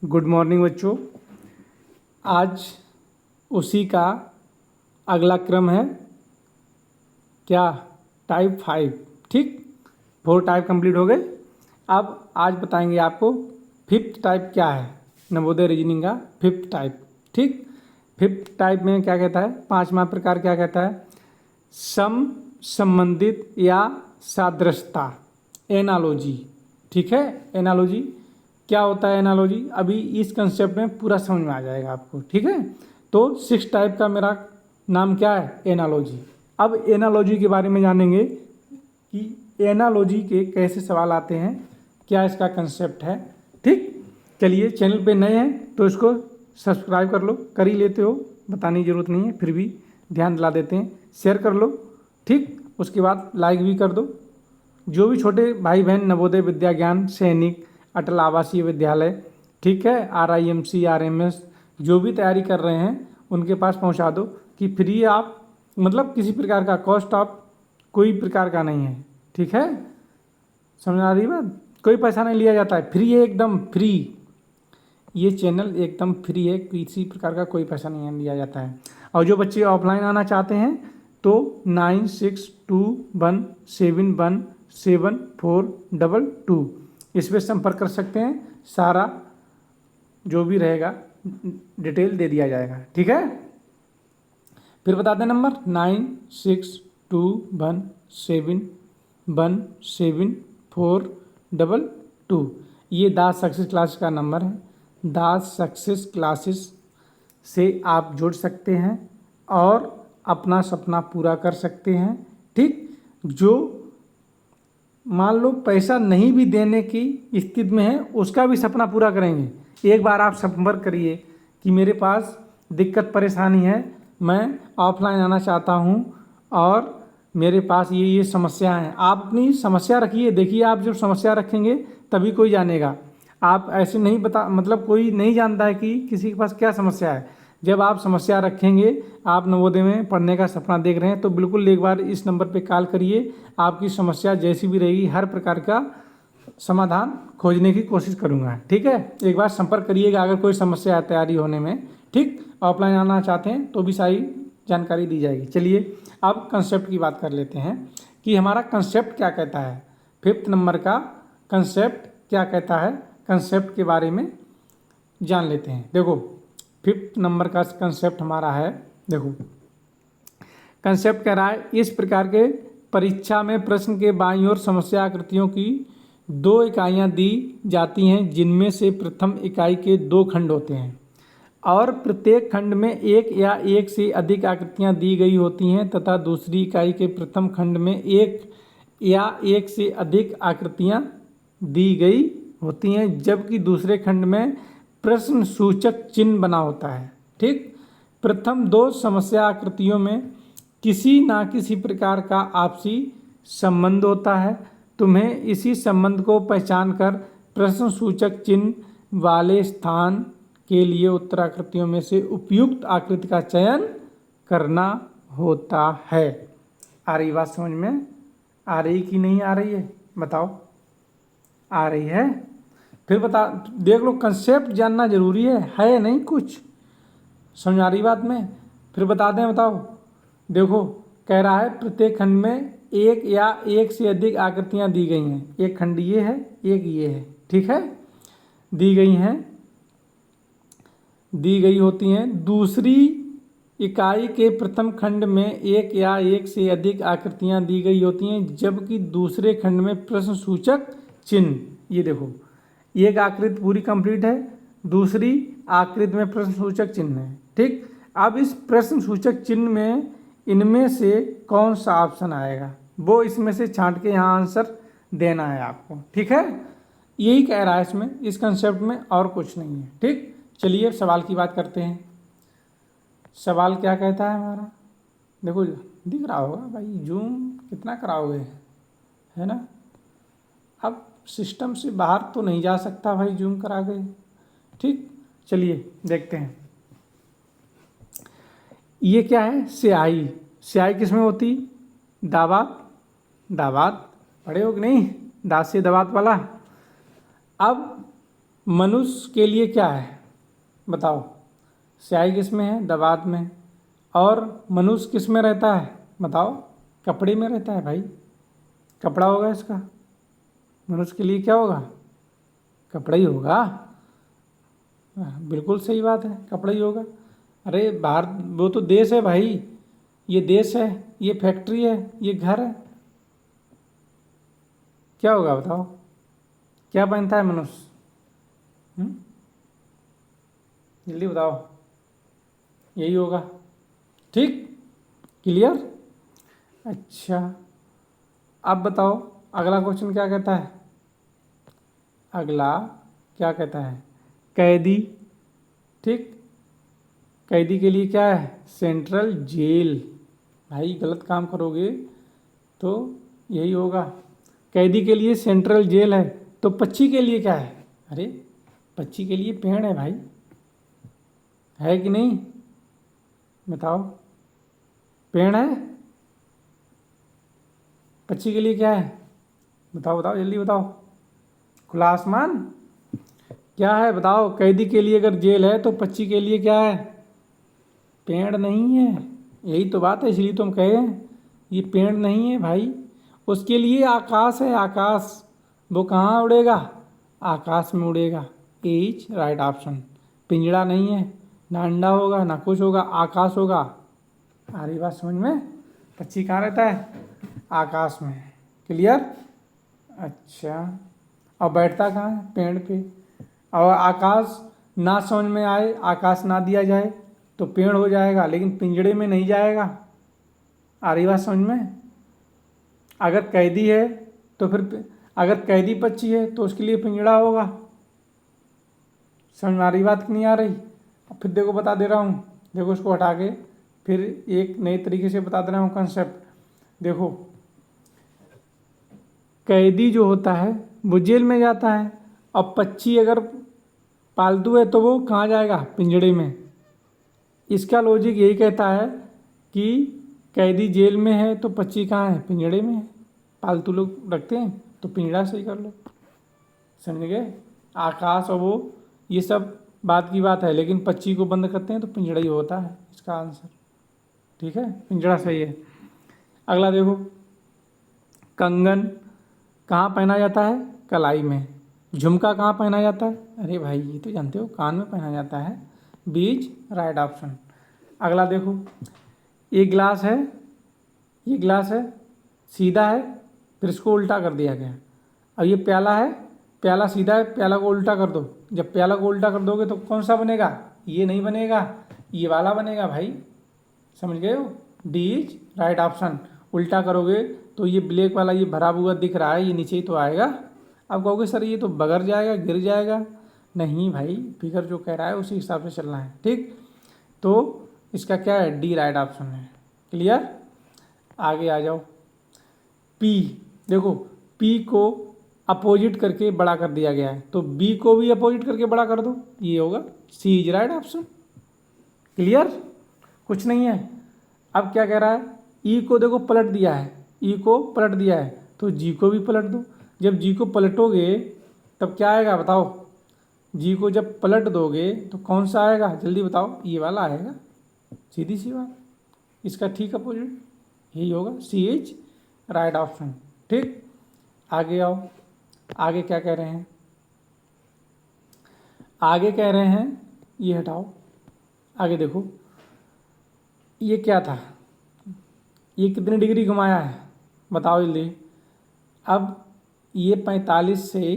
Good morning बच्चों। आज उसी का अगला क्रम है क्या, टाइप 5। ठीक, 4 टाइप कंप्लीट हो गए। अब आज बताएंगे आपको 5th टाइप क्या है, नवोदय रीजनिंग का 5th टाइप। ठीक, 5th टाइप में क्या कहता है, 5वां प्रकार क्या कहता है, संबंधित या सादृश्यता, एनालॉजी। ठीक है, एनालॉजी क्या होता है, एनालॉजी अभी इस कंसेप्ट में पूरा समझ में आ जाएगा आपको। ठीक है, तो 6 टाइप का मेरा नाम क्या है, एनालॉजी। अब एनालॉजी के बारे में जानेंगे कि एनालॉजी के कैसे सवाल आते हैं, क्या इसका कंसेप्ट है। ठीक, चलिए, चैनल पे नए हैं तो इसको सब्सक्राइब कर लो, कर ही लेते हो, बताने की ज़रूरत नहीं है, फिर भी ध्यान दिला देते हैं, शेयर कर लो। ठीक, उसके बाद लाइक भी कर दो। जो भी छोटे भाई बहन नवोदय विद्या ज्ञान सैनिक अटल आवासीय विद्यालय, ठीक है, RIMC RMS जो भी तैयारी कर रहे हैं उनके पास पहुंचा दो कि फ्री, आप मतलब किसी प्रकार का कॉस्ट ऑफ कोई प्रकार का नहीं है। ठीक है, समझ आ रही बात, कोई पैसा नहीं लिया जाता है, फ्री है, एकदम फ्री। ये चैनल एकदम फ्री है, किसी प्रकार का कोई पैसा नहीं लिया जाता है। और जो बच्चे ऑफलाइन आना चाहते हैं तो 9621717422 इस पर संपर्क कर सकते हैं। सारा जो भी रहेगा डिटेल दे दिया जाएगा। ठीक है, फिर बता दें नंबर 9621717422। ये दास सक्सेस क्लासेस का नंबर है। दास सक्सेस क्लासेस से आप जुड़ सकते हैं और अपना सपना पूरा कर सकते हैं। ठीक, जो मान लो पैसा नहीं भी देने की स्थिति में है उसका भी सपना पूरा करेंगे। एक बार आप संपर्क करिए कि मेरे पास दिक्कत परेशानी है, मैं ऑफलाइन आना चाहता हूं और मेरे पास ये समस्या है। आप अपनी समस्या रखिए, देखिए आप जब समस्या रखेंगे तभी कोई जानेगा। आप ऐसे नहीं बता, मतलब कोई नहीं जानता है कि किसी के पास क्या समस्या है। जब आप समस्या रखेंगे, आप नवोदय में पढ़ने का सपना देख रहे हैं तो बिल्कुल एक बार इस नंबर पे कॉल करिए। आपकी समस्या जैसी भी रहेगी हर प्रकार का समाधान खोजने की कोशिश करूंगा। ठीक है, एक बार संपर्क करिएगा अगर कोई समस्या है तैयारी होने में। ठीक, ऑफलाइन आना चाहते हैं तो भी सारी जानकारी दी जाएगी। चलिए अब कंसेप्ट की बात कर लेते हैं कि हमारा कंसेप्ट क्या कहता है। 5th नंबर का कंसेप्ट क्या कहता है, कंसेप्ट के बारे में जान लेते हैं। देखो 5th नंबर का कंसेप्ट हमारा है, देखो कंसेप्ट कह रहा है, इस प्रकार के परीक्षा में प्रश्न के बाईं ओर समस्या आकृतियों की 2 इकाइयाँ दी जाती हैं, जिनमें से प्रथम इकाई के 2 खंड होते हैं और प्रत्येक खंड में एक या एक से अधिक आकृतियाँ दी गई होती हैं तथा दूसरी इकाई के प्रथम खंड में एक या एक से अधिक आकृतियाँ दी गई होती हैं, जबकि दूसरे खंड में प्रश्न सूचक चिन्ह बना होता है। ठीक, प्रथम 2 समस्या आकृतियों में किसी ना किसी प्रकार का आपसी संबंध होता है। तुम्हें इसी संबंध को पहचान कर प्रश्न सूचक चिन्ह वाले स्थान के लिए उत्तराकृतियों में से उपयुक्त आकृति का चयन करना होता है। आ रही बात समझ में, आ रही कि नहीं आ रही है, बताओ, आ रही है? फिर बता, देख लो, कंसेप्ट जानना जरूरी है नहीं कुछ, समझ आ रही बात में? फिर बता दें, बताओ, देखो कह रहा है प्रत्येक खंड में एक या एक से अधिक आकृतियां दी गई हैं। एक खंड ये है, एक ये है, ठीक है, दी गई हैं, दी गई होती हैं। दूसरी इकाई के प्रथम खंड में एक या एक से अधिक आकृतियां दी गई होती हैं, जबकि दूसरे खंड में प्रश्न सूचक चिन्ह, ये देखो एक आकृति पूरी कंप्लीट है, दूसरी आकृति में प्रश्न सूचक चिन्ह है। ठीक, अब इस प्रश्न सूचक चिन्ह में इनमें से कौन सा ऑप्शन आएगा वो इसमें से छांट के यहाँ आंसर देना है आपको। ठीक है, यही कह रहा है इसमें, इस कंसेप्ट में, और कुछ नहीं है। ठीक, चलिए सवाल की बात करते हैं। सवाल क्या कहता है हमारा, देखो दिख रहा होगा भाई, जूम कितना कराओगे, है ना। अब सिस्टम से बाहर तो नहीं जा सकता भाई जूम करा के। ठीक, चलिए देखते हैं। ये क्या है, स्याही। स्याही किस में होती, दावात, दावात पढ़े हो कि नहीं, दास से दवात वाला। अब मनुष्य के लिए क्या है बताओ। स्याही किस में है? दवात में। और मनुष्य किस में रहता है बताओ? कपड़े में रहता है भाई, कपड़ा होगा इसका। मनुष्य के लिए क्या होगा? कपड़ा ही होगा। बिल्कुल सही बात है, कपड़ा ही होगा। अरे बाहर वो तो देश है भाई, ये देश है, ये फैक्ट्री है, ये घर है। क्या होगा बताओ? क्या पहनता है मनुष्य? जल्दी बताओ। यही होगा। ठीक, क्लियर। अच्छा, अब बताओ अगला क्वेश्चन क्या कहता है? अगला क्या कहता है? कैदी। ठीक, कैदी के लिए क्या है? Central jail. भाई गलत काम करोगे तो यही होगा। कैदी के लिए सेंट्रल जेल है। तो पक्षी के लिए क्या है? अरे पक्षी के लिए पेड़ है भाई, है कि नहीं बताओ? पेड़ है। पक्षी के लिए क्या है? बताओ बताओ जल्दी बताओ। खुला आसमान। क्या है बताओ? कैदी के लिए अगर जेल है तो पक्षी के लिए क्या है? पेड़ नहीं है। यही तो बात है, इसलिए तो हम कहे हैं ये पेड़ नहीं है भाई। उसके लिए आकाश है, आकाश। वो कहाँ उड़ेगा? आकाश में उड़ेगा। Is right option. पिंजड़ा नहीं है, ना अंडा होगा ना कुछ होगा, आकाश होगा। आ रही बात समझ में? पक्षी कहाँ रहता है? आकाश में। क्लियर। अच्छा, और बैठता कहाँ है? पेड़ पे। और आकाश ना समझ में आए, आकाश ना दिया जाए तो पेड़ हो जाएगा, लेकिन पिंजड़े में नहीं जाएगा। आ रही बात समझ में? अगर कैदी है तो फिर, अगर कैदी पक्षी है तो उसके लिए पिंजड़ा होगा। समझ में आ रही बात कि नहीं आ रही? अब फिर देखो बता दे रहा हूँ, देखो उसको हटा के फिर एक नए तरीके से बता दे रहा हूँ कंसेप्ट। देखो, कैदी जो होता है वो जेल में जाता है, अब पक्षी अगर पालतू है तो वो कहाँ जाएगा? पिंजड़े में। इसका लॉजिक यही कहता है कि कैदी जेल में है तो पक्षी कहाँ है? पिंजड़े में है। पालतू लोग रखते हैं तो पिंजड़ा सही कर लो। समझ गए? आकाश और वो ये सब बात की बात है, लेकिन पक्षी को बंद करते हैं तो पिंजड़ा ही होता है इसका आंसर। ठीक है, पिंजड़ा सही है। अगला देखो, कंगन कहाँ पहना जाता है? कलाई में। झुमका कहाँ पहना जाता है? अरे भाई ये तो जानते हो, कान में पहना जाता है। बीज राइट ऑप्शन। अगला देखो, ये गिलास है, ये गिलास है, सीधा है, फिर इसको उल्टा कर दिया गया। अब ये प्याला है, प्याला सीधा है, प्याला को उल्टा कर दो। जब प्याला को उल्टा कर दोगे तो कौन सा बनेगा? ये नहीं बनेगा, ये वाला बनेगा भाई। समझ गए हो? D is right option. उल्टा करोगे तो ये ब्लैक वाला ये भरा हुआ दिख रहा है, ये नीचे ही तो आएगा। अब कहोगे सर ये तो बगर जाएगा, गिर जाएगा। नहीं भाई, फिगर जो कह रहा है उसी हिसाब से चलना है। ठीक, तो इसका क्या है? डी राइट ऑप्शन है। क्लियर। आगे आ जाओ। पी, देखो पी को अपोजिट करके बड़ा कर दिया गया है, तो बी को भी अपोजिट करके बड़ा कर दो, ये होगा सी इज राइट ऑप्शन। क्लियर, कुछ नहीं है। अब क्या कह रहा है? ई को देखो पलट दिया है, ई को पलट दिया है तो जी को भी पलट दो। जब जी को पलटोगे तब क्या आएगा बताओ? जी को जब पलट दोगे तो कौन सा आएगा? जल्दी बताओ। ये वाला आएगा, सीधी सी बात। इसका ठीक अपोजिट यही होगा, सी इज राइट ऑप्शन। ठीक, आगे आओ। आगे क्या कह रहे हैं? आगे कह रहे हैं, ये हटाओ, आगे देखो, ये क्या था? ये कितने डिग्री घुमाया है बताओ जल्दी। अब ये 45 से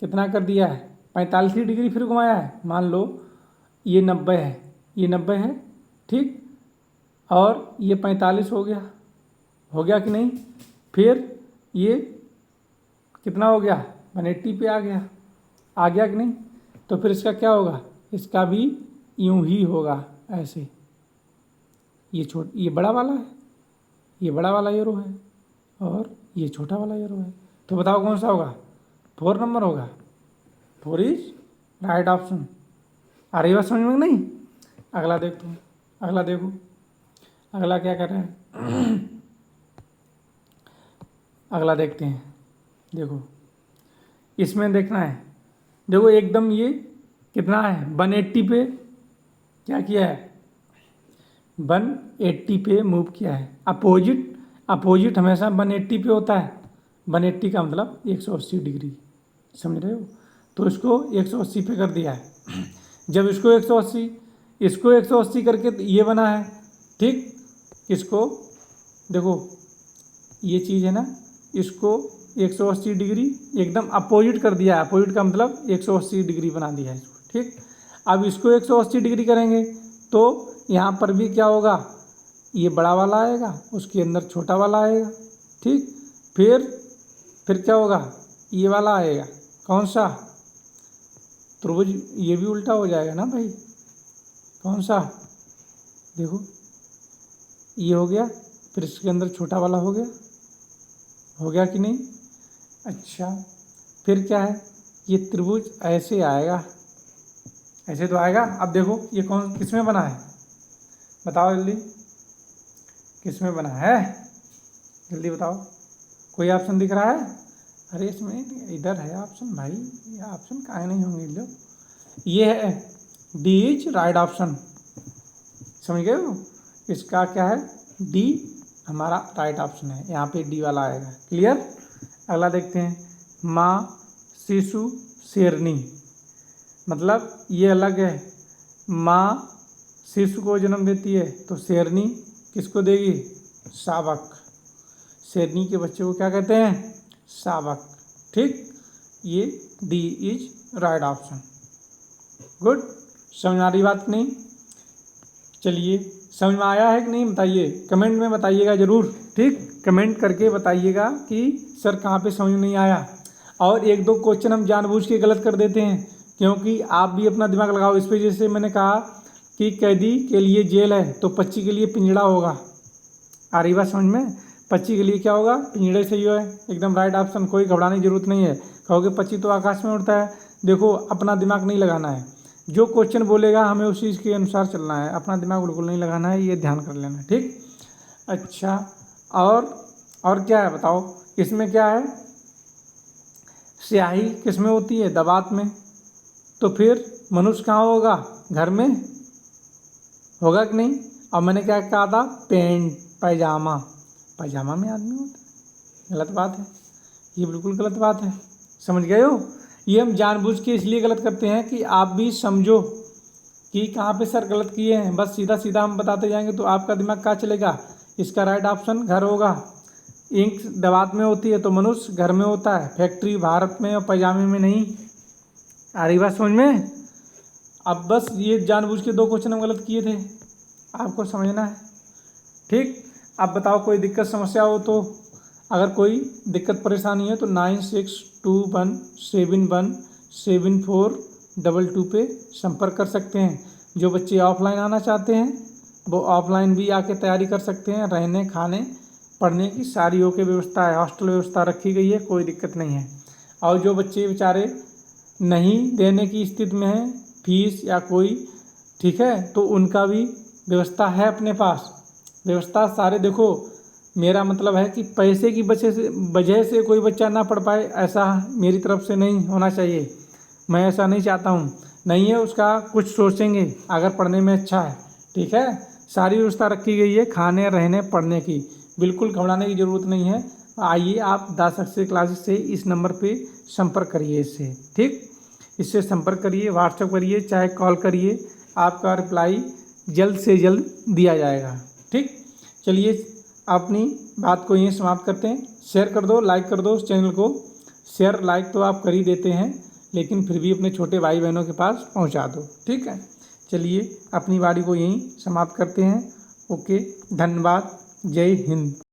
कितना कर दिया है? 45 डिग्री फिर घुमाया है। मान लो ये 90 है, ये 90 है। ठीक, और ये 45 हो गया कि नहीं? फिर ये कितना हो गया? 180 पे आ गया कि नहीं? तो फिर इसका क्या होगा? इसका भी यूं ही होगा, ऐसे। ये बड़ा वाला है, ये बड़ा वाला एरो है, और ये छोटा वाला एरो है। तो बताओ कौन सा होगा? 4 नंबर होगा। 4 इज राइट ऑप्शन। आ रही बात समझ में नहीं? अगला देख तुम, अगला देखो, अगला क्या कर रहे हैं? अगला देखते हैं। देखो, इसमें देखना है देखो एकदम ये कितना है 180 पे क्या किया है, 180 पे मूव किया है। अपोजिट हमेशा 180 पे होता है। 180 का मतलब 180 डिग्री, समझ रहे हो। तो इसको 180 पे कर दिया है। जब इसको 180 करके तो ये बना है, ठीक। इसको देखो ये चीज़ है ना, इसको 180 डिग्री एकदम अपोजिट कर दिया है। अपोजिट का मतलब 180 डिग्री बना दिया है इसको, ठीक। अब इसको 180 डिग्री करेंगे तो यहाँ पर भी क्या होगा, ये बड़ा वाला आएगा, उसके अंदर छोटा वाला आएगा, ठीक। फिर क्या होगा, ये वाला आएगा, कौन सा, त्रिभुज। ये भी उल्टा हो जाएगा ना भाई, कौन सा, देखो ये हो गया, फिर इसके अंदर छोटा वाला हो गया कि नहीं। अच्छा, फिर क्या है, ये त्रिभुज ऐसे आएगा, ऐसे तो आएगा। अब देखो ये कौन किस में बना है, बताओ जल्दी, किस में बना है, जल्दी बताओ। कोई ऑप्शन दिख रहा है, अरे इसमें इधर है ऑप्शन भाई, ये ऑप्शन काहे नहीं होंगे लो, ये है डी इज राइट ऑप्शन, समझ गए हो। इसका क्या है, डी हमारा राइट ऑप्शन है, यहाँ पे डी वाला आएगा, क्लियर। अगला देखते हैं, माँ शिशु शेरनी, मतलब ये अलग है। माँ शिशु को जन्म देती है तो शेरनी किसको देगी, शावक। शेरनी के बच्चे को क्या कहते हैं, शावक, ठीक। ये D is right option. Good, समझ में आ रही बात नहीं। चलिए, समझ में आया है कि नहीं बताइए, कमेंट में बताइएगा ज़रूर, ठीक। कमेंट करके बताइएगा कि सर कहाँ पे समझ नहीं आया। और एक दो क्वेश्चन हम जानबूझ के गलत कर देते हैं, क्योंकि आप भी अपना दिमाग लगाओ इस पर। जैसे मैंने कहा कि कैदी के लिए जेल है तो पक्षी के लिए पिंजड़ा होगा, आ रही बात समझ में। पक्षी के लिए क्या होगा, पिंजड़े से ही है, एकदम राइट ऑप्शन, कोई घबराने की जरूरत नहीं है। कहोगे पक्षी तो आकाश में उड़ता है, देखो अपना दिमाग नहीं लगाना है, जो क्वेश्चन बोलेगा हमें उसी के अनुसार चलना है, अपना दिमाग बिल्कुल नहीं लगाना है, ये ध्यान कर लेना, ठीक। अच्छा, और क्या है बताओ, इसमें क्या है, स्याही किस में होती है, दवात में। तो फिर मनुष्य कहाँ होगा, घर में होगा कि नहीं। और मैंने क्या कहा था, पैंट पैजामा में आदमी होता है, गलत बात है, ये बिल्कुल गलत बात है, समझ गए हो। ये हम जानबूझ के इसलिए गलत करते हैं कि आप भी समझो कि कहाँ पे सर गलत किए हैं। बस सीधा सीधा हम बताते जाएंगे तो आपका दिमाग कहाँ चलेगा। इसका राइट ऑप्शन घर होगा। इंक दवात में होती है तो मनुष्य घर में होता है, फैक्ट्री भारत में और पैजामे में नहीं। आ रही बात समझ में। अब बस ये जानबूझ के दो क्वेश्चन हम गलत किए थे, आपको समझना है, ठीक। अब बताओ कोई दिक्कत समस्या हो तो, अगर कोई दिक्कत परेशानी है तो 9621717422 पे संपर्क कर सकते हैं। जो बच्चे ऑफलाइन आना चाहते हैं वो ऑफलाइन भी आके तैयारी कर सकते हैं। रहने खाने पढ़ने की सारी ओके व्यवस्था है, हॉस्टल व्यवस्था रखी गई है, कोई दिक्कत नहीं है। और जो बच्चे बेचारे नहीं देने की स्थिति में हैं फीस या कोई, ठीक है, तो उनका भी व्यवस्था है अपने पास। व्यवस्था सारे देखो, मेरा मतलब है कि पैसे की वजह से कोई बच्चा ना पढ़ पाए, ऐसा मेरी तरफ से नहीं होना चाहिए। मैं ऐसा नहीं चाहता हूँ, नहीं है उसका कुछ सोचेंगे अगर पढ़ने में अच्छा है, ठीक है। सारी व्यवस्था रखी गई है खाने रहने पढ़ने की, बिल्कुल घबराने की ज़रूरत नहीं है। आइए आप द सक्सेस क्लासेस से इस नंबर पे संपर्क करिए इससे, ठीक। इससे संपर्क करिए, व्हाट्सएप करिए, चाहे कॉल करिए, आपका रिप्लाई जल्द से जल्द दिया जाएगा, ठीक। चलिए अपनी बात को यहीं समाप्त करते हैं। शेयर कर दो, लाइक कर दो उस चैनल को। शेयर लाइक तो आप कर ही देते हैं, लेकिन फिर भी अपने छोटे भाई बहनों के पास पहुंचा दो, ठीक है। चलिए अपनी बारी को यहीं समाप्त करते हैं। ओके, धन्यवाद, जय हिंद।